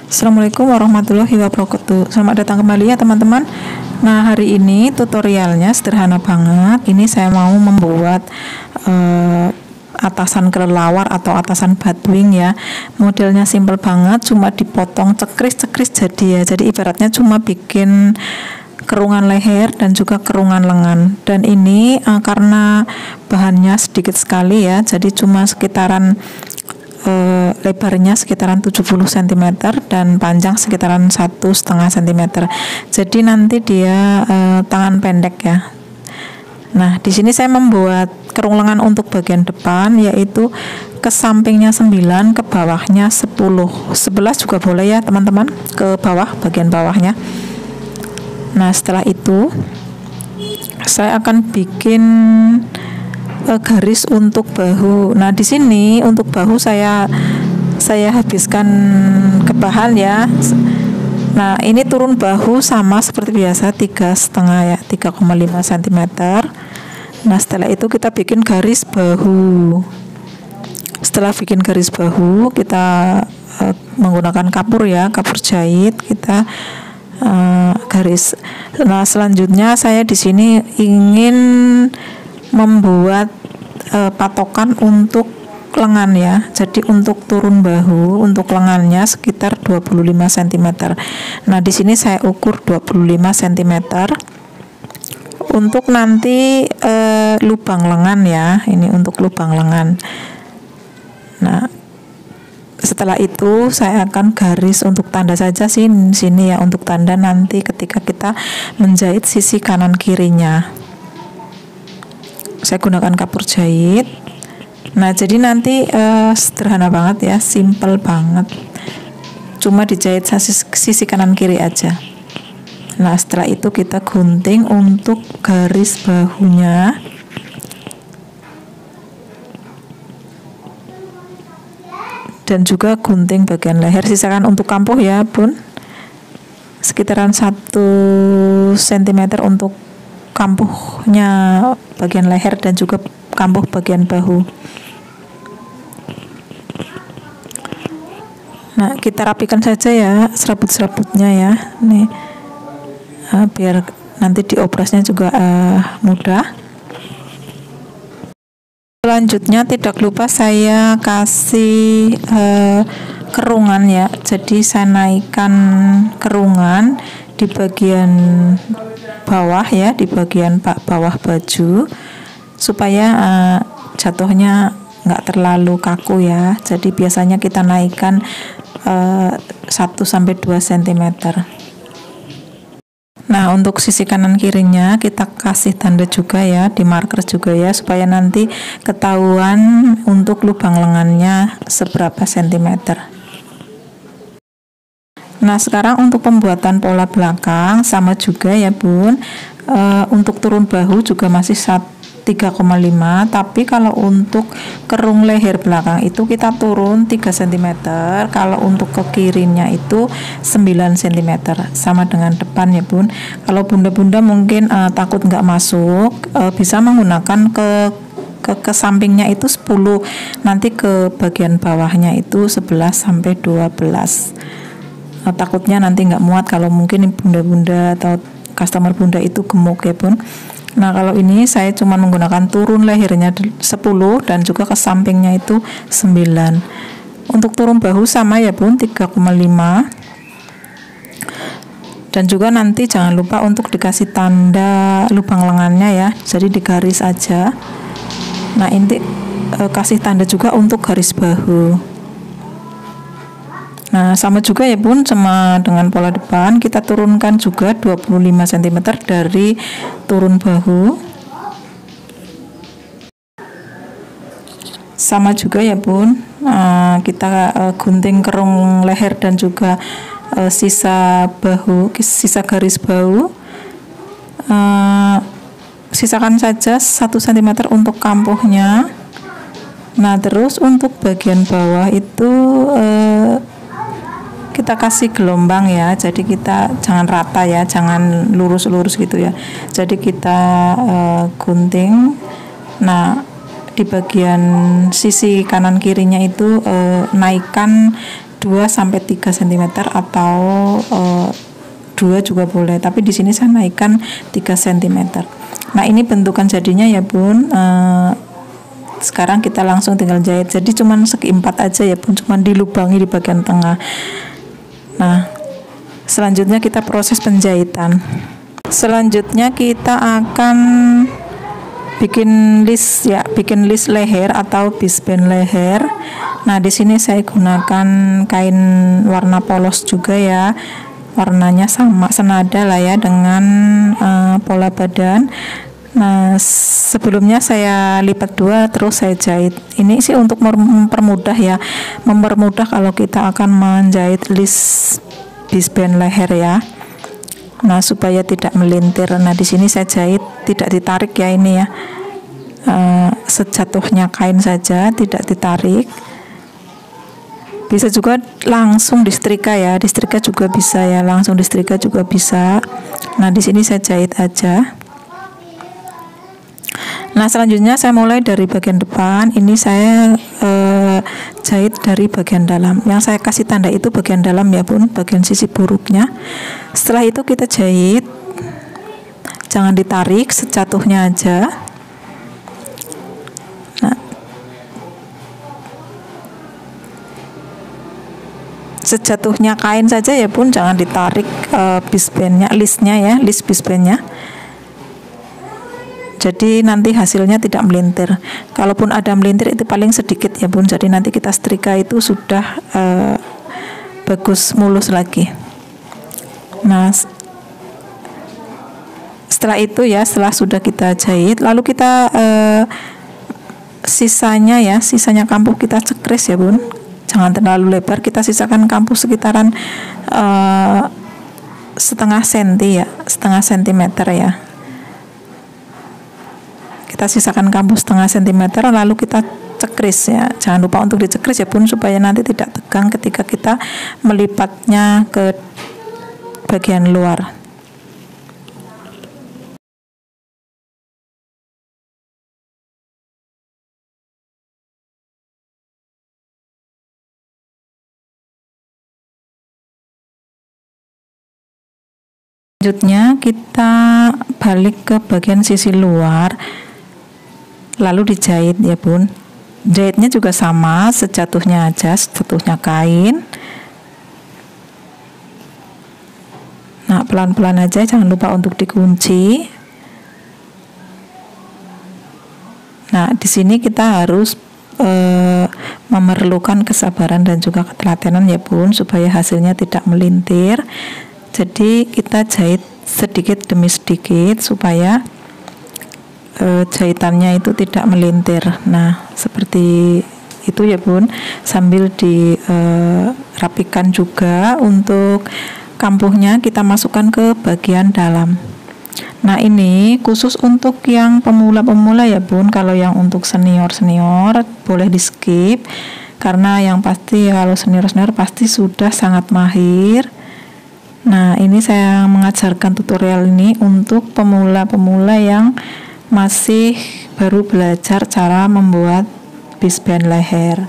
Assalamualaikum warahmatullahi wabarakatuh. Selamat datang kembali ya teman-teman. Nah, hari ini tutorialnya sederhana banget. Ini saya mau membuat atasan kelelawar atau atasan batwing ya. Modelnya simple banget, cuma dipotong cekris-cekris jadi ya. Jadi ibaratnya cuma bikin kerungan leher dan juga kerungan lengan. Dan ini karena bahannya sedikit sekali ya, jadi cuma sekitaran lebarnya sekitaran 70 cm dan panjang sekitaran 1,5 cm. Jadi nanti dia tangan pendek ya. Nah, di sini saya membuat kerung lengan untuk bagian depan, yaitu ke sampingnya 9, ke bawahnya 10. 11 juga boleh ya teman-teman, ke bawah, bagian bawahnya. Nah, setelah itu saya akan bikin garis untuk bahu. Nah, di sini untuk bahu saya habiskan ke bahan ya. Nah, ini turun bahu sama seperti biasa 3,5 ya, 3,5 cm. Nah, setelah itu kita bikin garis bahu. Setelah bikin garis bahu, kita menggunakan kapur ya, kapur jahit, kita garis. Nah, selanjutnya saya di sini ingin membuat patokan untuk lengan ya. Jadi untuk turun bahu untuk lengannya sekitar 25 cm. Nah, di sini saya ukur 25 cm untuk nanti lubang lengan ya. Ini untuk lubang lengan. Nah, setelah itu saya akan garis untuk tanda saja sini ya, untuk tanda nanti ketika kita menjahit sisi kanan kirinya. Saya gunakan kapur jahit. Nah, jadi nanti sederhana banget ya, simple banget. Cuma dijahit sisi kanan kiri aja. Nah, setelah itu kita gunting untuk garis bahunya. Dan juga gunting bagian leher, sisakan untuk kampuh ya bun, sekitaran 1 cm untuk kampuhnya bagian leher dan juga kampuh bagian bahu. Nah, kita rapikan saja ya serabut-serabutnya ya, nih biar nanti dioperasnya juga mudah. Selanjutnya tidak lupa saya kasih kerungan ya. Jadi saya naikkan kerungan di bagian bawah ya, di bagian bawah baju, supaya jatuhnya nggak terlalu kaku ya. Jadi biasanya kita naikkan 1-2 cm. Nah, untuk sisi kanan kirinya kita kasih tanda juga ya, di marker juga ya, supaya nanti ketahuan untuk lubang lengannya seberapa centimeter. Nah, sekarang untuk pembuatan pola belakang sama juga ya bun. Untuk turun bahu juga masih 3,5, tapi kalau untuk kerung leher belakang itu kita turun 3 cm. Kalau untuk ke kirinya itu 9 cm, sama dengan depan ya bun. Kalau bunda-bunda mungkin takut nggak masuk, bisa menggunakan ke sampingnya itu 10, nanti ke bagian bawahnya itu 11-12. Takutnya nanti nggak muat kalau mungkin bunda-bunda atau customer bunda itu gemuk ya bun. Nah, kalau ini saya cuma menggunakan turun lehernya 10 dan juga ke sampingnya itu 9. Untuk turun bahu sama ya bun, 3,5. Dan juga nanti jangan lupa untuk dikasih tanda lubang lengannya ya, jadi digaris aja. Nah, ini kasih tanda juga untuk garis bahu. Nah, sama juga ya bun, sama dengan pola depan, kita turunkan juga 25 cm dari turun bahu. Sama juga ya bun, kita gunting kerung leher dan juga sisa bahu, sisa garis bahu. Sisakan saja 1 cm untuk kampuhnya. Nah, terus untuk bagian bawah itu kita kasih gelombang ya, jadi kita jangan rata ya, jangan lurus-lurus gitu ya. Jadi kita gunting. Nah, di bagian sisi kanan kirinya itu naikkan 2 sampai 3 cm atau 2 juga boleh, tapi di sini saya naikkan 3 cm. Nah, ini bentukan jadinya ya Bun. Sekarang kita langsung tinggal jahit. Jadi cuman segi 4 aja ya Bun, cuman dilubangi di bagian tengah. Nah, selanjutnya kita proses penjahitan. Selanjutnya kita akan bikin list ya, bikin list leher atau bisband leher. Nah, di sini saya gunakan kain warna polos juga ya. Warnanya sama senada lah ya dengan pola badan. Nah, sebelumnya saya lipat 2 terus saya jahit. Ini sih untuk mempermudah ya, mempermudah kalau kita akan menjahit list bisband leher ya. Nah, supaya tidak melintir. Nah, di sini saya jahit tidak ditarik ya ini ya. Sejatuhnya kain saja, tidak ditarik. Bisa juga langsung disetrika ya, disetrika juga bisa ya, langsung disetrika juga bisa. Nah, di sini saya jahit aja. Nah, selanjutnya saya mulai dari bagian depan. Ini saya jahit dari bagian dalam. Yang saya kasih tanda itu bagian dalam ya Bun, bagian sisi buruknya. Setelah itu kita jahit, jangan ditarik, sejatuhnya aja. Nah, sejatuhnya kain saja ya Bun, jangan ditarik bisbandnya, listnya ya, list bisbandnya. Jadi nanti hasilnya tidak melintir. Kalaupun ada melintir itu paling sedikit ya Bun. Jadi nanti kita setrika itu sudah bagus mulus lagi. Nah, setelah itu ya, setelah sudah kita jahit, lalu kita sisanya kampuh kita cekris ya Bun. Jangan terlalu lebar, kita sisakan kampuh sekitaran setengah sentimeter ya. Kita sisakan kampuh setengah sentimeter, lalu kita cekris ya. Jangan lupa untuk dicekris ya Bun, supaya nanti tidak tegang ketika kita melipatnya ke bagian luar. Selanjutnya kita balik ke bagian sisi luar, lalu dijahit ya Bun. Jahitnya juga sama, sejatuhnya aja, sejatuhnya kain. Nah, pelan-pelan aja, jangan lupa untuk dikunci. Nah, di sini kita harus memerlukan kesabaran dan juga ketelatenan ya Bun, supaya hasilnya tidak melintir. Jadi kita jahit sedikit demi sedikit supaya jahitannya itu tidak melintir. Nah, seperti itu ya Bun, sambil dirapikan juga untuk kampuhnya kita masukkan ke bagian dalam. Nah, ini khusus untuk yang pemula-pemula ya Bun. Kalau yang untuk senior-senior boleh di skip, karena yang pasti kalau senior-senior pasti sudah sangat mahir. Nah, ini saya mengajarkan tutorial ini untuk pemula-pemula yang masih baru belajar cara membuat bisband leher.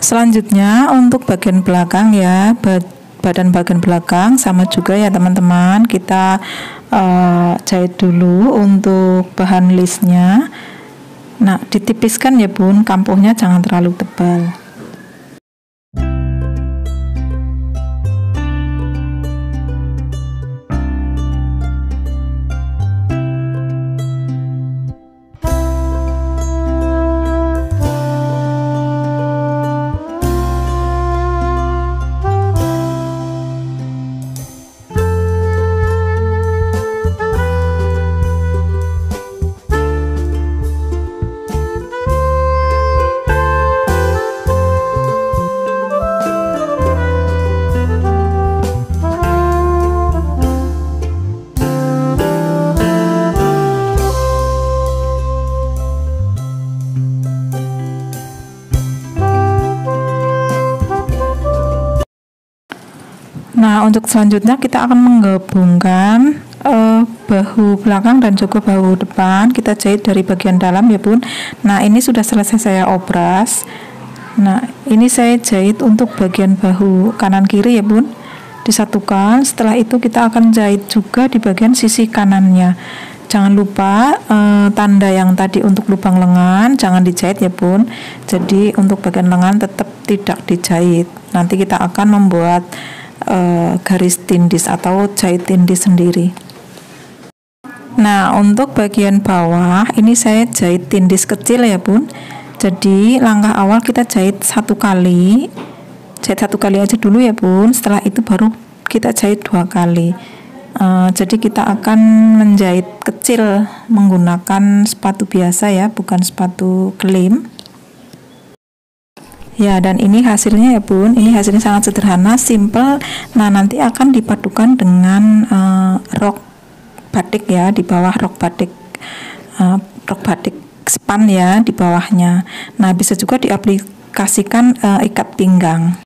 Selanjutnya untuk bagian belakang ya, badan bagian belakang sama juga ya teman-teman, kita jahit dulu untuk bahan listnya. Nah, ditipiskan ya Bun, kampuhnya jangan terlalu tebal. Nah, untuk selanjutnya kita akan menggabungkan bahu belakang dan juga bahu depan. Kita jahit dari bagian dalam ya Bun. Nah, ini sudah selesai saya obras. Nah, ini saya jahit untuk bagian bahu kanan kiri ya Bun, disatukan. Setelah itu kita akan jahit juga di bagian sisi kanannya. Jangan lupa tanda yang tadi untuk lubang lengan jangan dijahit ya Bun. Jadi untuk bagian lengan tetap tidak dijahit. Nanti kita akan membuat garis tindis atau jahit tindis sendiri. Nah, untuk bagian bawah ini saya jahit tindis kecil ya Bun. Jadi langkah awal kita jahit satu kali aja dulu ya Bun. Setelah itu baru kita jahit 2 kali. Jadi kita akan menjahit kecil menggunakan sepatu biasa ya, bukan sepatu klim. Ya, dan ini hasilnya ya Bun. Ini hasilnya sangat sederhana, simple. Nah, nanti akan dipadukan dengan rok batik ya, di bawah rok batik span ya di bawahnya. Nah, bisa juga diaplikasikan ikat pinggang.